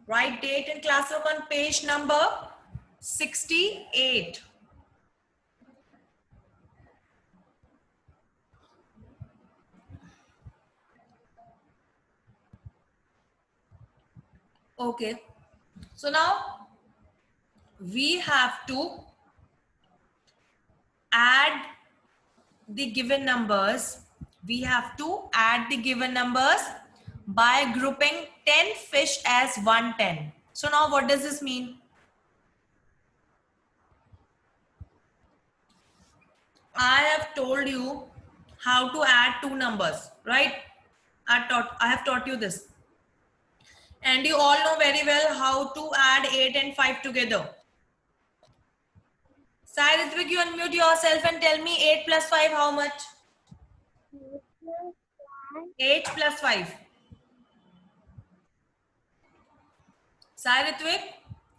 Write date and classwork on page number 68. Okay. So now we have to add the given numbers. We have to add the given numbers by grouping 10 fish as 110. So now what does this mean? I have told you how to add two numbers, right? I have taught you this. And you all know very well how to add 8 and 5 together. Sai Ritvik, you unmute yourself and tell me 8 plus 5 how much? 8 plus 5. Sai Ritvik,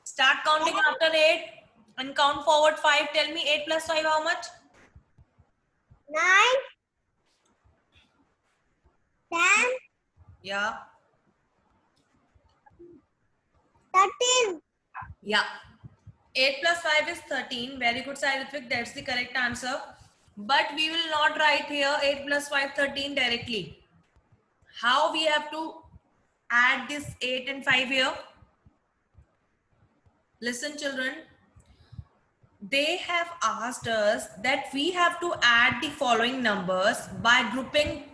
start counting after 8 and count forward 5. Tell me 8 plus 5 how much? 9, 10, Yeah. 13. Yeah. 8 plus 5 is 13. Very good, Sai Ritvik. That's the correct answer. But we will not write here 8 plus 5, 13 directly. How we have to add this 8 and 5 here? Listen, children. They have asked us that we have to add the following numbers by grouping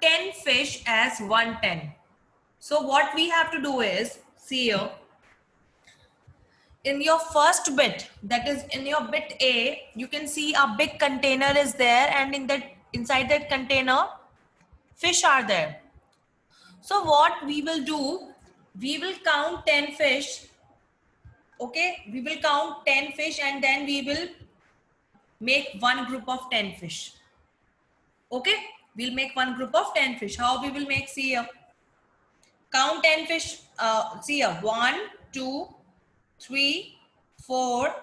10 fish as 110. So what we have to do is, see here, in your first bit, that is in your bit A, you can see a big container is there, and inside that container, fish are there. So what we will do, we will count 10 fish. Okay, we will count 10 fish and then we will make one group of 10 fish. Okay, we'll make one group of 10 fish. How we will make? See here. Count 10 fish. See here. 1, 2, 3, 4,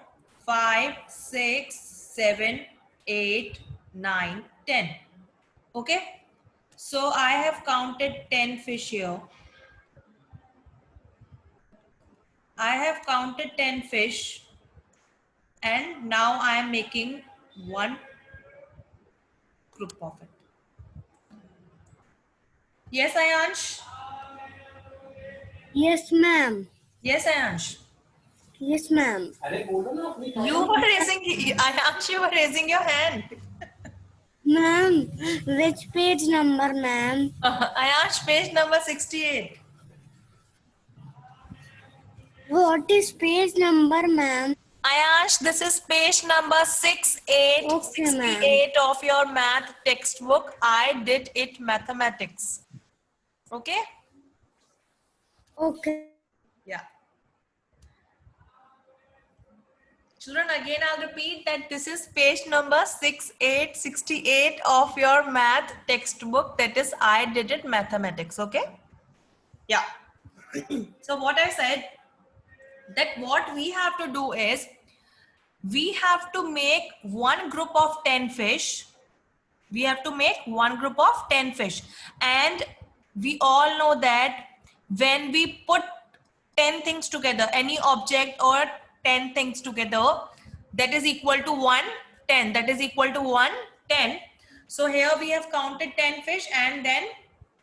5, 6, 7, 8, 9, 10. Okay. So I have counted 10 fish here. I have counted 10 fish. And now I am making one group of it. Yes, Ayansh? Yes, ma'am. Yes, Ayansh. Yes, ma'am. You were raising, Ayansh, you were raising your hand. Ma'am, which page number, ma'am? Ayansh, page number 68. What is page number, ma'am? Ayansh, this is page number 6868 of your math textbook. I did it mathematics. Okay? Okay. Yeah. Children, again I'll repeat that this is page number 6868 of your math textbook. That is, I did it mathematics. Okay? Yeah. So what I said, that what we have to do is, we have to make one group of 10 fish. We have to make one group of 10 fish. And we all know that when we put 10 things together, any object or 10 things together, that is equal to 1, 10. That is equal to 1, 10. So here we have counted 10 fish and then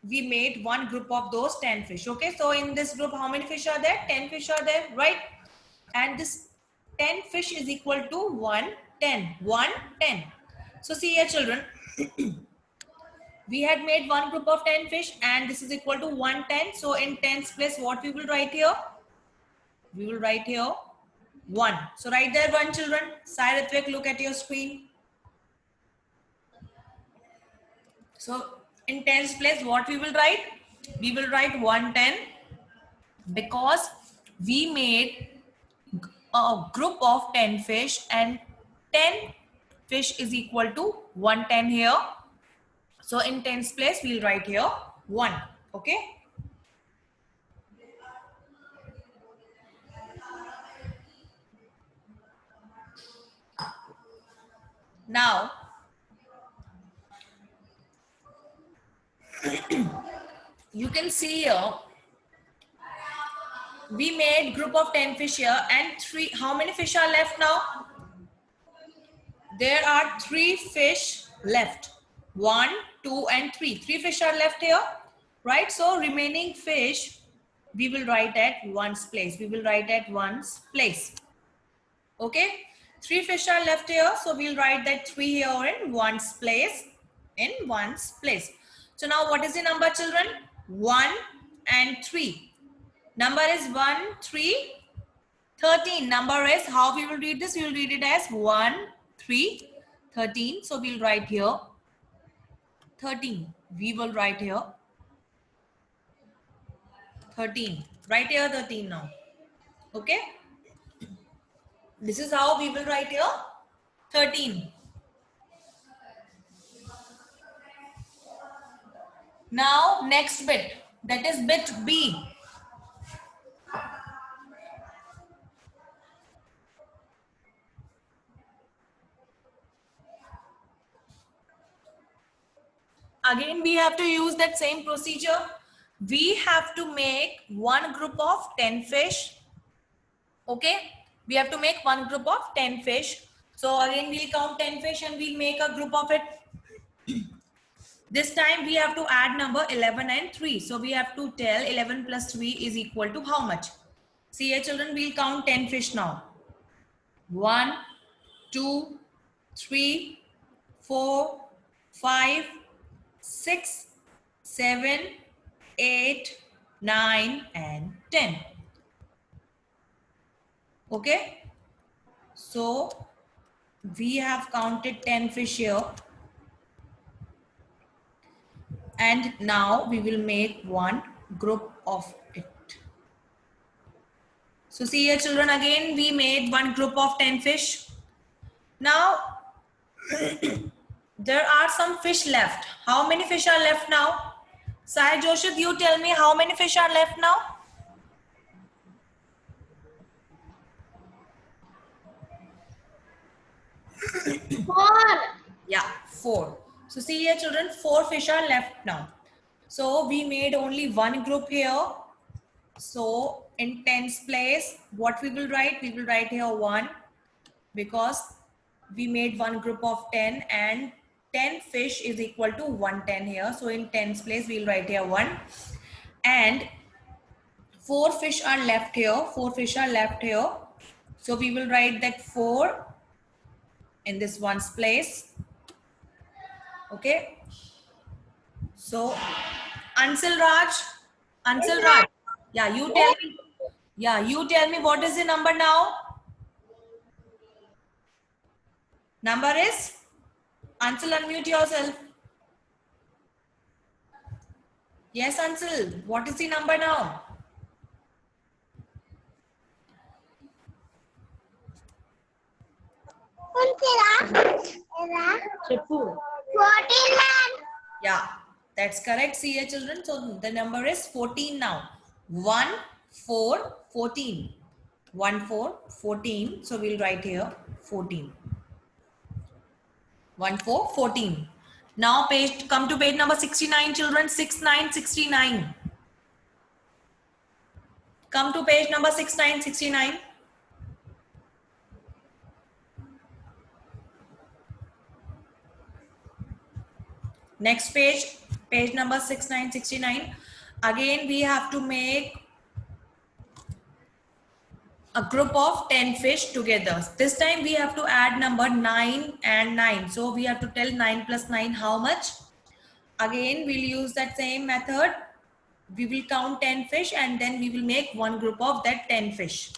we made one group of those 10 fish. Okay, so in this group, how many fish are there? 10 fish are there, right? And this 10 fish is equal to 1, 10. 1, 10. So see here, children. We had made one group of 10 fish and this is equal to 110. So in 10's place, what we will write here? We will write here 1. So write there 1, children. Sai Ritvik, look at your screen. So in 10's place, what we will write? We will write 110 because we made a group of 10 fish and 10 fish is equal to 110 here. So in 10's place, we'll write here 1. Okay. Now, you can see here we made group of 10 fish here and 3. How many fish are left now? There are 3 fish left. 1, 2 and 3. 3 fish are left here, right? So remaining fish we will write at 1's place. We will write at 1's place. Okay, 3 fish are left here, so we'll write that 3 here in 1's place. In 1's place. So now what is the number, children? 1 and 3. Number is 1, 3, 13. Number is, how we will read this? We will read it as 1, 3, 13. So we'll write here 13. We will write here 13. Write here 13 now. Okay. This is how we will write here 13. Now next bit, that is bit B. Again, we have to use that same procedure. We have to make one group of 10 fish. Okay, we have to make one group of 10 fish. So again, we'll count 10 fish and we'll make a group of it. This time we have to add number 11 and 3. So we have to tell 11 plus 3 is equal to how much? See here, children, we'll count 10 fish now. 1, 2, 3, 4, 5, 6, 7, 8, 9 and 10. Okay, so we have counted 10 fish here, and now we will make one group of it. So see here, children, again we made one group of 10 fish. Now there are some fish left. How many fish are left now? Sai Joshit, you tell me how many fish are left now? Four. Yeah, 4. So see here, children, 4 fish are left now. So we made only one group here. So in 10's place, what we will write? We will write here 1, because we made one group of 10 and 10 fish is equal to 110 here. So in 10's place, we'll write here 1. And 4 fish are left here. 4 fish are left here. So we will write that 4 in this 1's place. Okay. So Ansel Raj, yeah, you tell me. Yeah, you tell me what is the number now? Number is? Ansel, unmute yourself. Yes, Ansel, what is the number now? Chippu. 14, ma'am. Yeah, that's correct. See here, children. So the number is 14 now. 1, 4, 14. 1, 4, 14. So we'll write here 14. 1, 4, 14. Now page, come to page number 69, children. 69, 69. Come to page number 69, 69. Next page, page number 69, 69. Again, we have to make a group of 10 fish together. This time we have to add number 9 and 9. So we have to tell 9 plus 9 how much. Again, we'll use that same method. We will count 10 fish and then we will make one group of that 10 fish.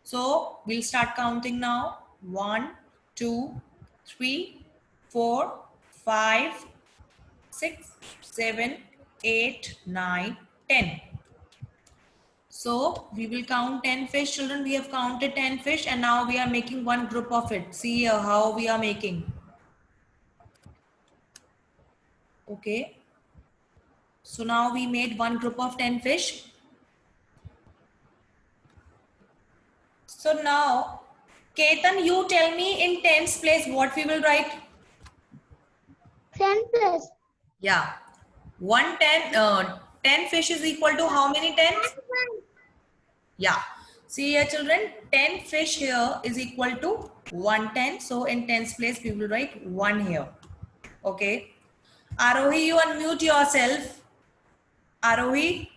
So we'll start counting now. 1, 2, 3, 4, 5, 6, 7, 8, 9, 10. So we will count 10 fish, children. We have counted 10 fish and now we are making one group of it. See here how we are making. Okay. So now we made one group of 10 fish. So now, Ketan, you tell me in 10's place what we will write. 10 plus. Yeah. 10 fish is equal to how many 10s? Yeah. See here children, 10 fish here is equal to 110. So in tens place we will write 1 here. Okay. Arohi, you unmute yourself. Arohi.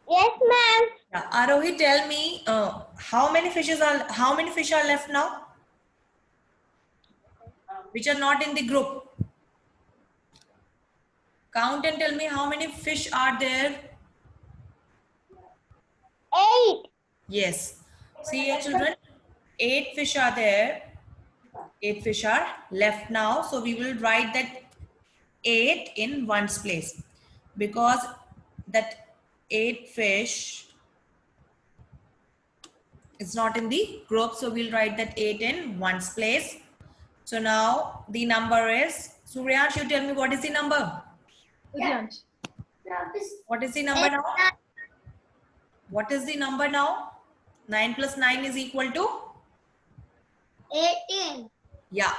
Yes, ma'am. Yeah. Arohi, tell me how many fish are left now? Which are not in the group. Count and tell me how many fish are there. 8. Yes. See here children, 8 fish are there. 8 fish are left now. So we will write that 8 in ones place because that 8 fish is not in the group. So we'll write that 8 in ones place. So now the number is, Suryansh, you tell me what is the number? What is the number now? What is the number now? 9 plus 9 is equal to? 18. Yeah.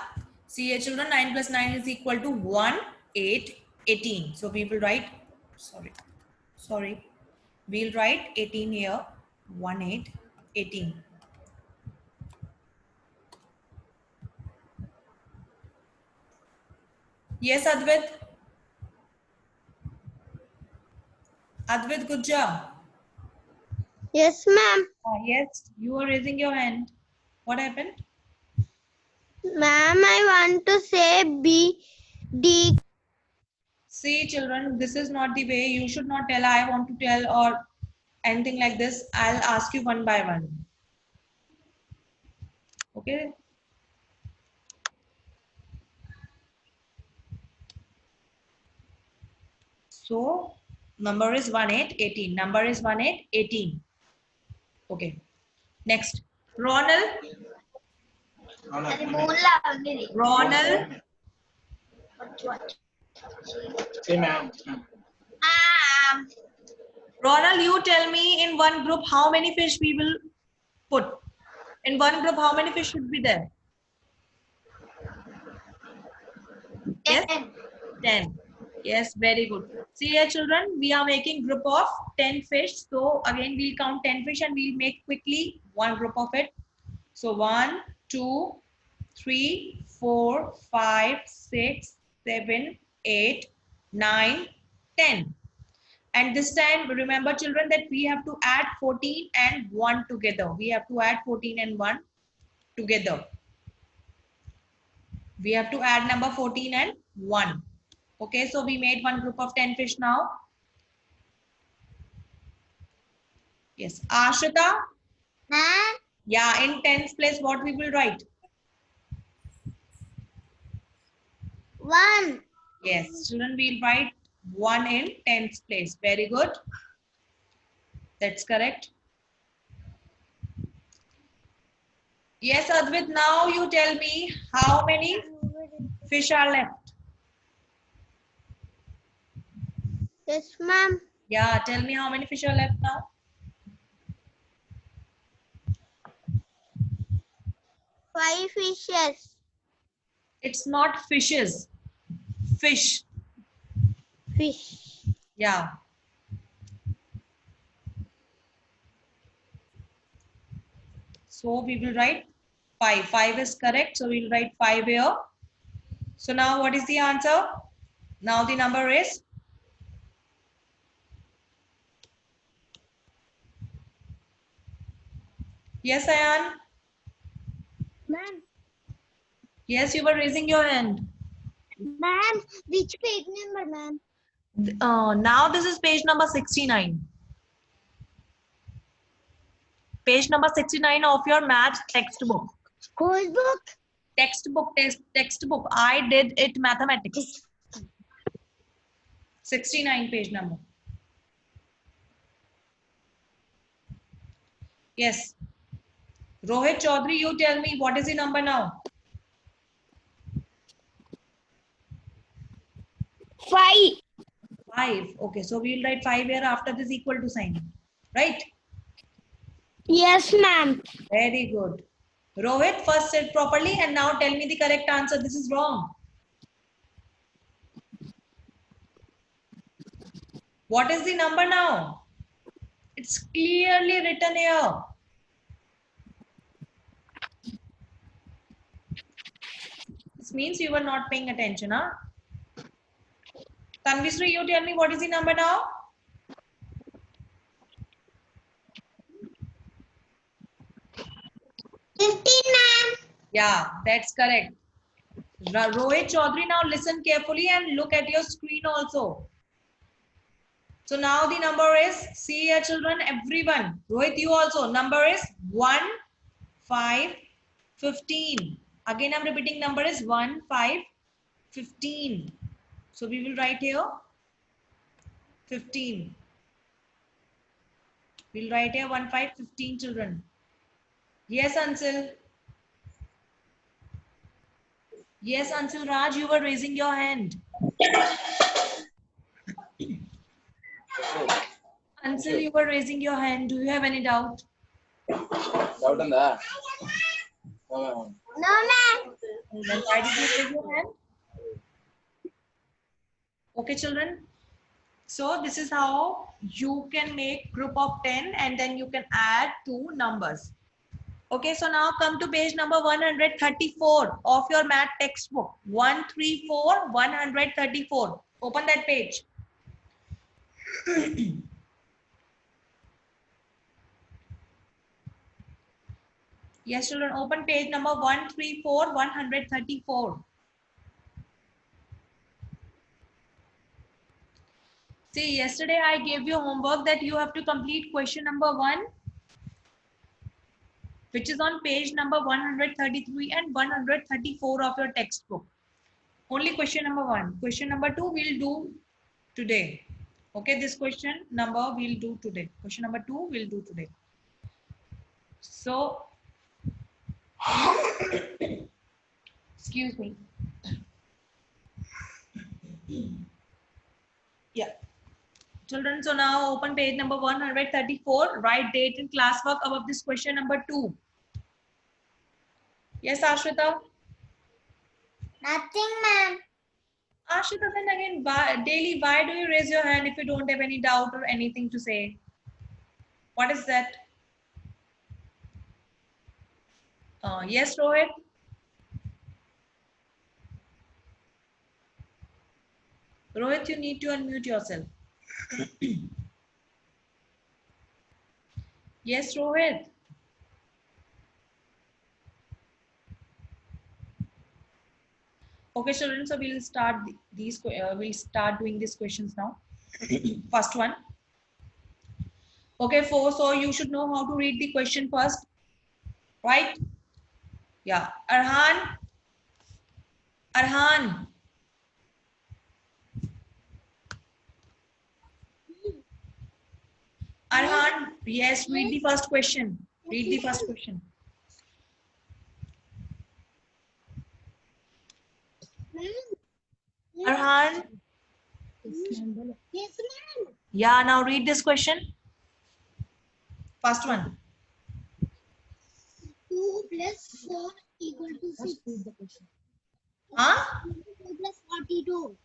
See here children, 9 plus 9 is equal to 1, 8, 18. So we will write, sorry. We'll write 18 here, 1, 8, 18. Yes, Advait? Advait, good job. Yes, ma'am. Yes, you are raising your hand. What happened? Ma'am, I want to say B, D. See children, this is not the way. You should not tell I want to tell or anything like this. I'll ask you one by one. Okay? So, number is 1, 8, 18. Number is 1, 8, 18. Okay. Next. Ronald. Ronald. Hey, ma'am. Ronald, you tell me in one group how many fish we will put. In one group, how many fish should be there? Yes? 10. Yes, very good. See here children, we are making group of 10 fish. So again, we'll count 10 fish and we'll make quickly one group of it. So 1, 2, 3, 4, 5, 6, 7, 8, 9, 10. And this time, remember children that we have to add 14 and 1 together. We have to add 14 and 1 together. We have to add number 14 and 1. Okay, so we made one group of 10 fish now. Yes, Ashrita. Ma'am, Yeah, in tens place, what we will write? 1. Yes, children, we'll write 1 in tens place. Very good. That's correct. Yes, Advait, now you tell me how many fish are left. Yes, ma'am. Yeah, tell me how many fish are left now. 5 fishes. It's not fishes. Fish. Fish. Yeah. So we will write 5. 5 is correct. So we will write 5 here. So now what is the answer? Now the number is? Yes, Ayan. Ma'am. Yes, you were raising your hand. Ma'am, which page number, ma'am? Now this is page number 69. Page number 69 of your math textbook. Whole book? Textbook. I did it mathematics. 69 page number. Yes. Rohit Chaudhary, you tell me what is the number now? 5. 5. Okay, so we will write 5 here after this equal to sign. Right? Yes, ma'am. Very good. Rohit, first said properly and now tell me the correct answer. This is wrong. What is the number now? It's clearly written here. This means you were not paying attention, huh? Tanvisri, you tell me what is the number now? Yeah, that's correct. Rohit Chaudhary, now listen carefully and look at your screen also. So now the number is, see here children, everyone. Rohit, you also. Number is 1, 5, 15. Again, I'm repeating number is 1, 5, 15. So we will write here 15. We'll write here 1, 5, 15 children. Yes, Ansil. Yes, Ansil Raj, you were raising your hand. Ansil, you were raising your hand. Do you have any doubt? Doubt on that. No, ma'am. Then why did you raise your hand? Okay, children. So this is how you can make group of 10 and then you can add two numbers. Okay, so now come to page number 134 of your math textbook. 134, 134. Open that page. Yes, children, open page number 134, 134. See, yesterday I gave you homework that you have to complete question number 1, which is on page number 133 and 134 of your textbook. Only question number 1. Question number 2 we'll do today. Okay, this question number we'll do today. Question number 2 we'll do today. So, excuse me. Yeah. Children, so now open page number 134. Write date and classwork above this question number 2. Yes, Ashrita? Nothing, ma'am. Ashrita, then again, daily, why do you raise your hand if you don't have any doubt or anything to say? What is that? Yes, Rohit? Rohit, you need to unmute yourself. Yes, Rohit? Okay, children, so we'll start we'll start doing these questions now. First one. Okay, so you should know how to read the question first, right? Yeah. Arhan. Arhan, yes, read the first question. Read the first question. Arhan. Yes, ma'am. Yeah, now read this question. First one. 2 plus 4 equal to 6. Huh? 2 plus 42.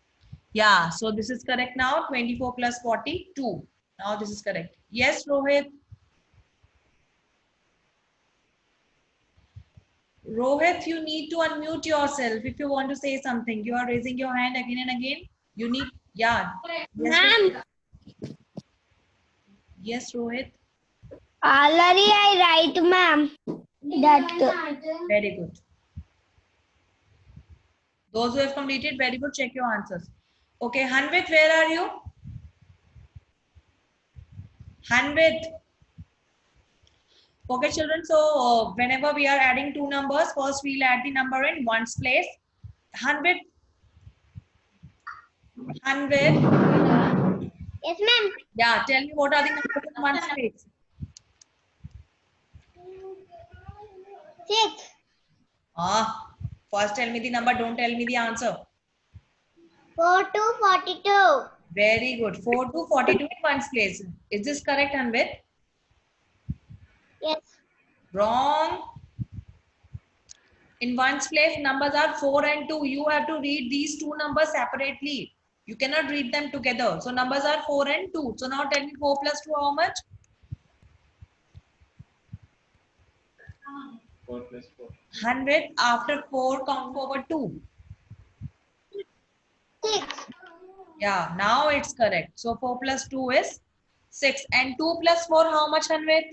Yeah, so this is correct now. 24 plus 42. Now this is correct. Yes, Rohit. Rohit, you need to unmute yourself if you want to say something. You are raising your hand again and again. You need, yeah. Ma'am. Yes, Rohit. Already I write, ma'am. That. Very good. Those who have completed, very good. Check your answers. Okay, Hanvit, where are you? Hanvit. Okay, children. So whenever we are adding two numbers, first we'll add the number in ones place. Hanvit. Yes, ma'am. Yeah, tell me what are the numbers in ones place. 6. First tell me the number, don't tell me the answer. 4 to 42. Very good. 4 to 42 in ones place. Is this correct, Hanvit? Yes. Wrong. In ones place, numbers are 4 and 2. You have to read these two numbers separately. You cannot read them together. So numbers are 4 and 2. So now tell me 4 plus 2 how much? 4 plus 4. 100. After 4 count forward 2. 6. Yeah, now it's correct. So 4 plus 2 is 6. And 2 plus 4 how much, 100?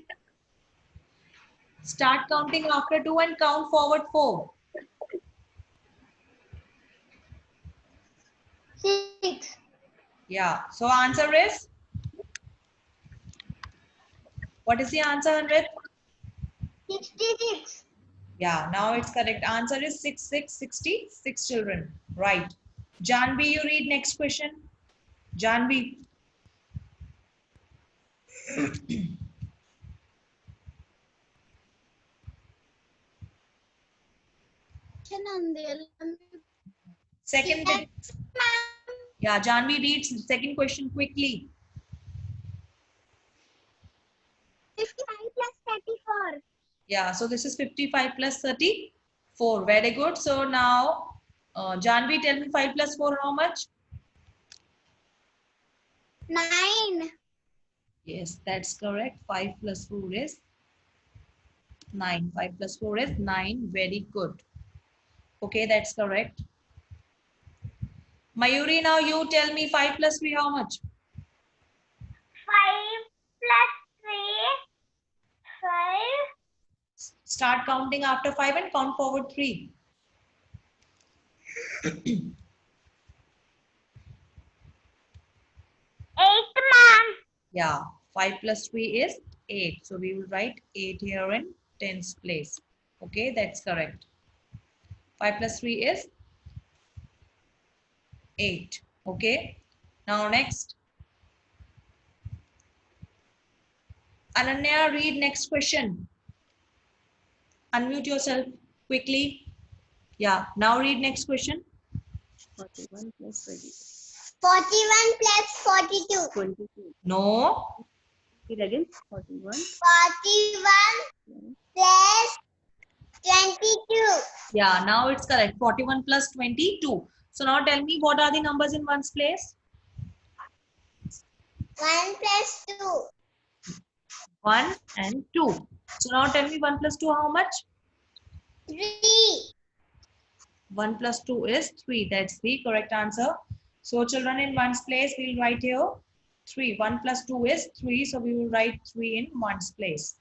Start counting after 2 and count forward 4. 6. Yeah. So answer is? What is the answer, 100? 66. Yeah, now it's correct. Answer is 6, 6, 66 children. Right. Janvi, you read next question. Janvi. Second. Yeah, Janvi reads second question quickly. 55 plus 34. Yeah, so this is 55 plus 34. Very good. So now, Janvi, tell me 5 plus 4 how much? 9. Yes, that's correct. 5 plus 4 is 9. 5 plus 4 is 9. Very good. Okay, that's correct. Mayuri, now you tell me 5 plus 3 how much? 5 plus 3. 5. Start counting after 5 and count forward 3. 8, ma'am. Yeah, 5 plus 3 is 8. So we will write 8 here in tens place. Okay, that's correct. 5 plus 3 is 8. Okay. Now next. Ananya, read next question. Unmute yourself quickly. Yeah, now read next question. 41 plus 41 plus 42. 22. No. Read again. 41. 41 plus 22. Yeah, now it's correct. 41 plus 22. So now tell me what are the numbers in ones place? 1 plus 2. 1 and 2. So now tell me 1 plus 2 how much? 3. 1 plus 2 is 3. That's the correct answer. So children, in ones place, we'll write here 3. 1 plus 2 is 3. So we will write 3 in ones place.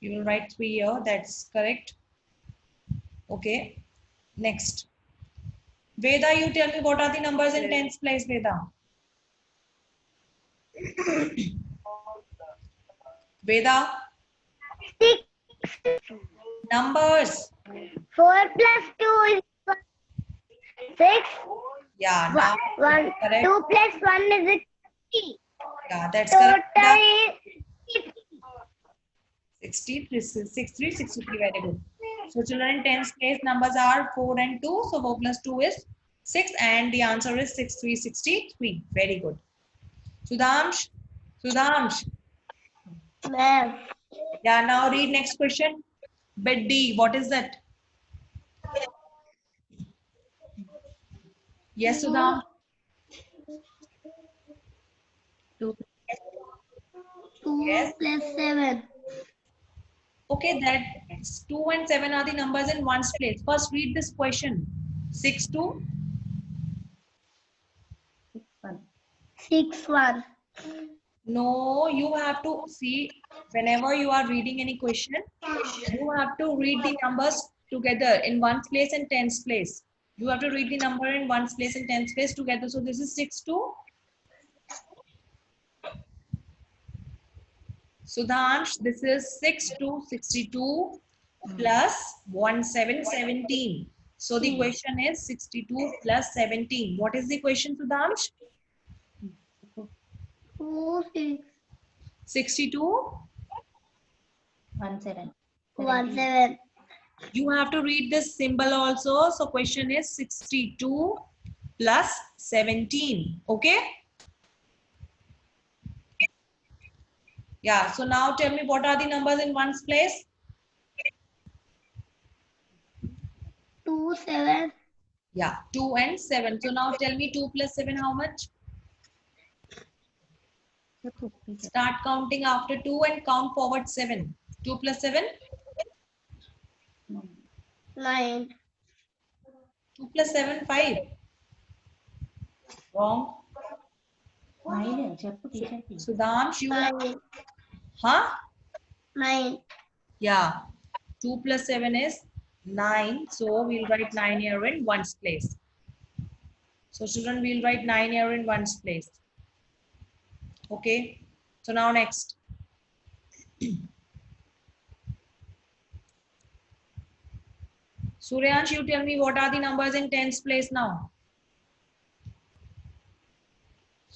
You will write 3 here. That's correct. Okay. Next. Veda, you tell me what are the numbers in tens place, Veda? Veda, 6. numbers. 4 plus 2 is 6. Yeah, now 1. correct. 2 plus 1 is 3. Yeah, that's Total correct. is 60, 63, 63. Very good. So children, in tens place, numbers are 4 and 2. So 4 plus 2 is 6 and the answer is 63, 63. Very good. Sudhamsh, Sudhamsh. Ma'am. Yeah, now read next question. Bit D, what is that? Yes, Sudham. 2. 2 Yes. plus 7. Okay, that 2 and 7 are the numbers in ones place. First, read this question. 6 to 1. 6 1. no, you have to see whenever you are reading any question, you have to read the numbers together in ones place and tens place. You have to read the number in ones place and tens place together. So this is 6 to Sudhansh. This is 6 to 62 plus 17. So the question is 62 plus 17. What is the question, Sudhansh? 2 6 62. 1 7. 1 7. You have to read this symbol also. So question is 62 plus 17. Okay. Yeah. So now tell me what are the numbers in ones place? 2 7. Yeah, 2 and 7. So now tell me 2 plus 7 how much? Start counting after 2 and count forward 7. 2 plus 7? 9. 2 plus 7, 5. Wrong. 9 చెప్పు టీచర్కి. Sudhamsh, you are... 9. Huh? 9. Yeah. 2 plus 7 is 9. So we'll write 9 here in ones place. So children, we'll write 9 here in ones place. Okay. So now next. Suryansh, you tell me what are the numbers in tens place now?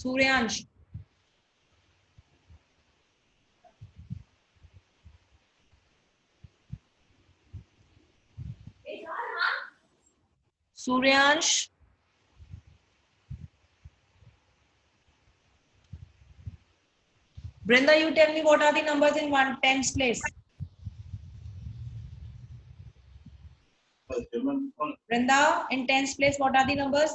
Suryansh. Suryansh. Brinda, you tell me what are the numbers in tens place? Brinda, in tens place, what are the numbers?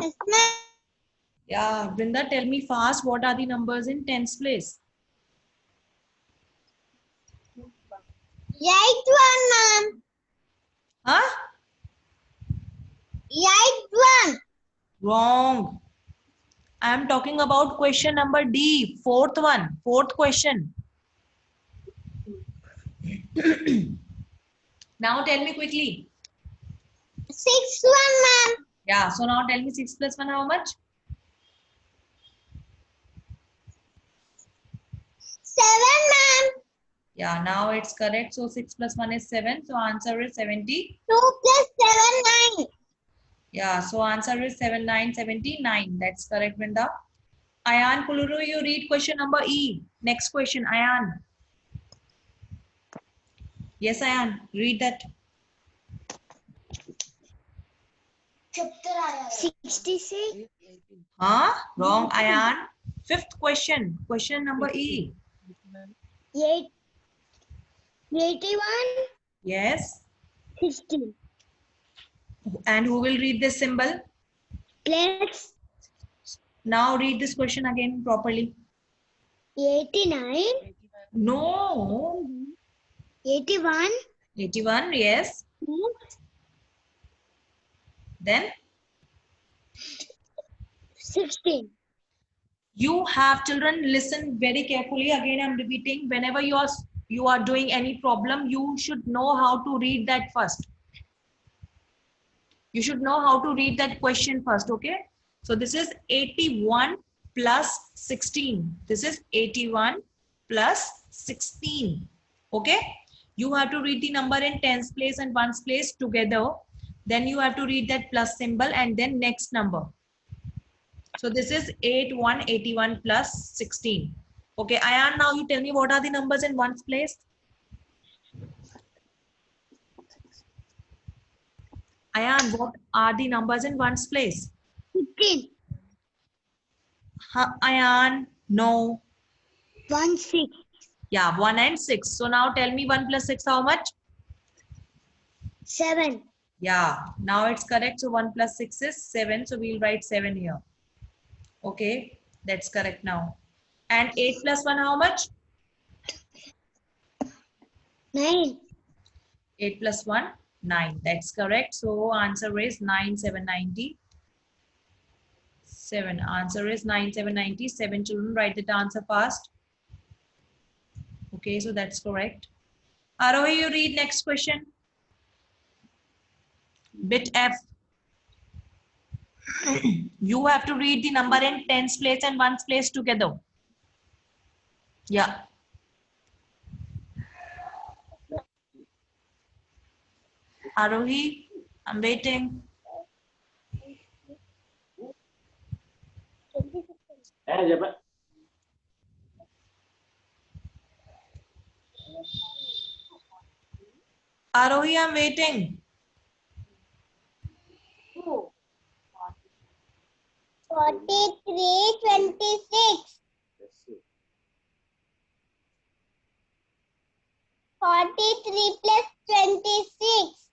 Yes, ma'am. Yeah, Brinda, tell me fast, what are the numbers in tens place? 8 1, ma'am. Huh? 8 1. Wrong. I am talking about question number D, fourth one, fourth question. Now tell me quickly. 6 1, ma'am. Yeah, so now tell me 6 plus 1 how much? 7, ma'am. Yeah, now it's correct. So 6 plus 1 is 7. So answer is 70. 2 plus 7, 9. Yeah, so answer is 7979. That's correct, Brinda. Ayan Kuluru, you read question number E. Next question, Ayan. Yes, Ayan, read that. 66. Huh? Wrong, Ayan. Fifth question, question number E. 8. 81. Yes. 60. And who will read this symbol? Plus Now read this question again properly. 89. No. 81. 81, yes. Then 16. you have, children, listen very carefully. Again, I'm repeating, whenever you are doing any problem, you should know how to read that first. You should know how to read that question first, okay? So this is 81 plus 16. This is 81 plus 16, okay? You have to read the number in tens place and ones place together. Then you have to read that plus symbol and then next number. So this is 81 plus 16. Okay, Ayan, now you tell me what are the numbers in ones place? Ayan, what are the numbers in ones place? 15. Ayan, no. 1 6. Yeah, 1 and 6. So now tell me 1 plus 6 how much? 7. Yeah, now it's correct. So 1 plus 6 is 7. So we'll write 7 here. Okay, that's correct now. And 8 plus 1 how much? 9. 8 plus 1, 9. That's correct. So answer is 9790. 7. Answer is 9790. 7 children, write the answer fast. Okay, so that's correct. Arohi, you read next question. Bit F. You have to read the number in tens place and ones place together. Yeah. Arohi, I'm waiting. Arohi, I'm waiting. 43, 26. 43 plus 26.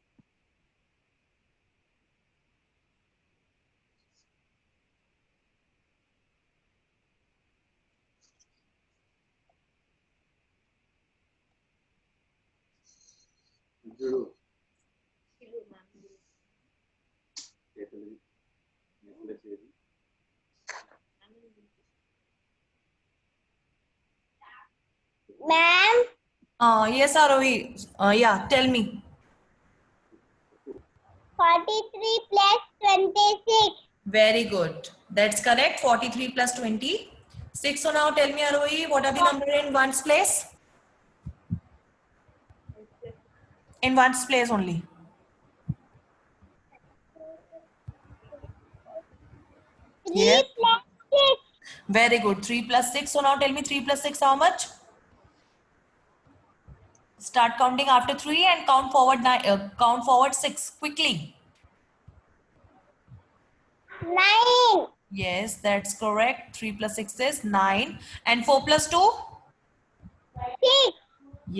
చూడు చేతులు necklace ఏది? Ma'am, Yes, Arohi. Yeah, tell me. 43 plus 26. Very good. That's correct. 43 plus 26. So now tell me, Arohi, what are the number in ones place? In ones place only. 3 Yes. plus 6. Very good. 3 plus 6. So now tell me 3 plus 6 how much? Start counting after 3 and count forward count forward 6 quickly. 9. Yes, that's correct. 3 plus 6 is 9. And 4 plus 2? 6.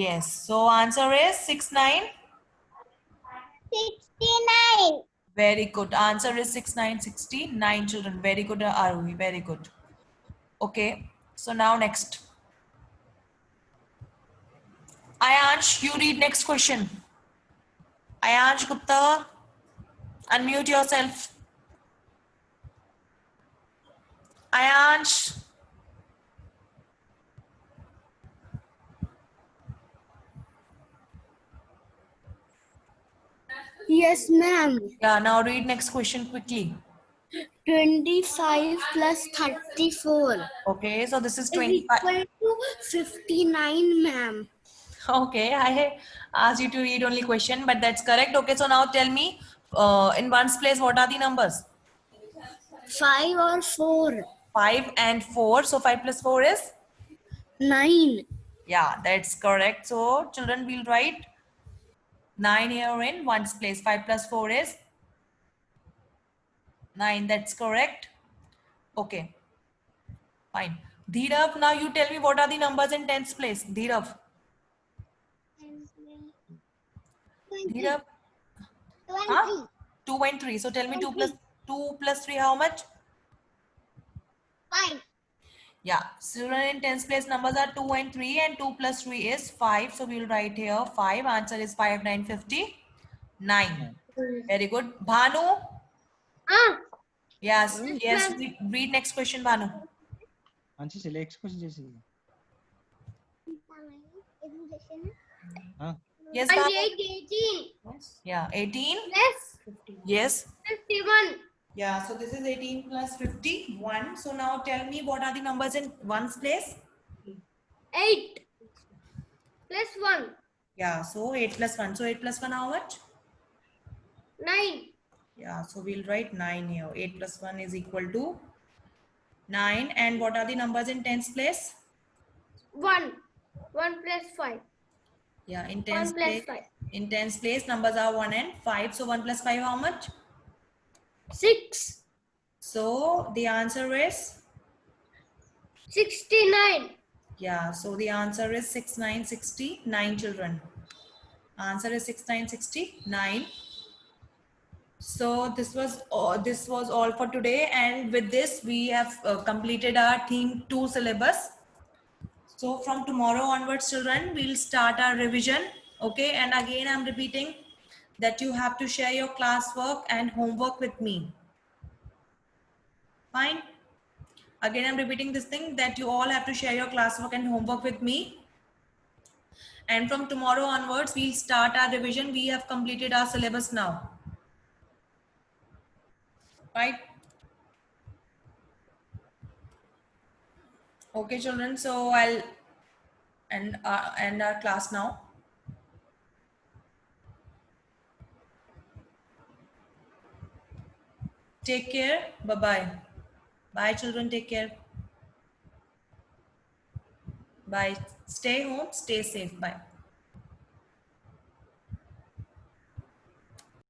Yes. So answer is 6, 9. 69. Very good. Answer is 6, 9, 69 children. Very good, Aruhi. Very good. Okay. So now next. Ayansh, you read next question. Ayansh Gupta, unmute yourself. Ayansh. Yes, ma'am. Yeah, now read next question quickly. 25 plus 34 Okay, so this is is 25. equal to 59, ma'am. Okay, I asked you to read only question, but that's correct. Okay, so now tell me, in ones place, what are the numbers? 5 or 4? 5 and 4. So 5 plus 4 is? 9. Yeah, that's correct. So children will write 9 here in ones place. 5 plus 4 is 9. That's correct. Okay, fine. Dhirav, now you tell me what are the numbers in tens place. Dhirav. Dhirav. 23. Huh? 2 and 3. So tell me 2 plus 3 how much? 5. Yeah, children in tens place numbers are 2 and 3 and 2 plus 3 is 5. So we will write here 5. Answer is 5, 9, 59. Very good. Bhanu. Yes, yes. Read next question, Bhanu. మంచి select question చేసి Yes, Bhanu. 18 Yeah, 18. plus Yes. 51. Yeah, so this is 18 plus 51. So now tell me what are the numbers in ones place? 8 plus 1. Yeah, so 8 plus 1. So 8 plus 1 how much? 9. Yeah, so we'll write 9 here. 8 plus 1 is equal to 9. And what are the numbers in tens place? 1. 1 plus 5. Yeah, in 1 tens plus place. 5. In tens place, numbers are 1 and 5. So 1 plus 5 how much? 6. So the answer is? 69. Yeah, so the answer is 6969 children. Answer is 6969. So this was all for today, and with this we have completed our theme 2 syllabus. So from tomorrow onwards children, we'll start our revision. Okay, and again I'm repeating that you have to share your classwork and homework with me. Fine. Again I'm repeating this thing that you all have to share your classwork and homework with me. And from tomorrow onwards, we'll start our revision. We have completed our syllabus now. Right? Okay, children. So I'll end our class now. Take care. Bye-bye. Bye, children. Take care. Bye. Stay home. Stay safe. Bye.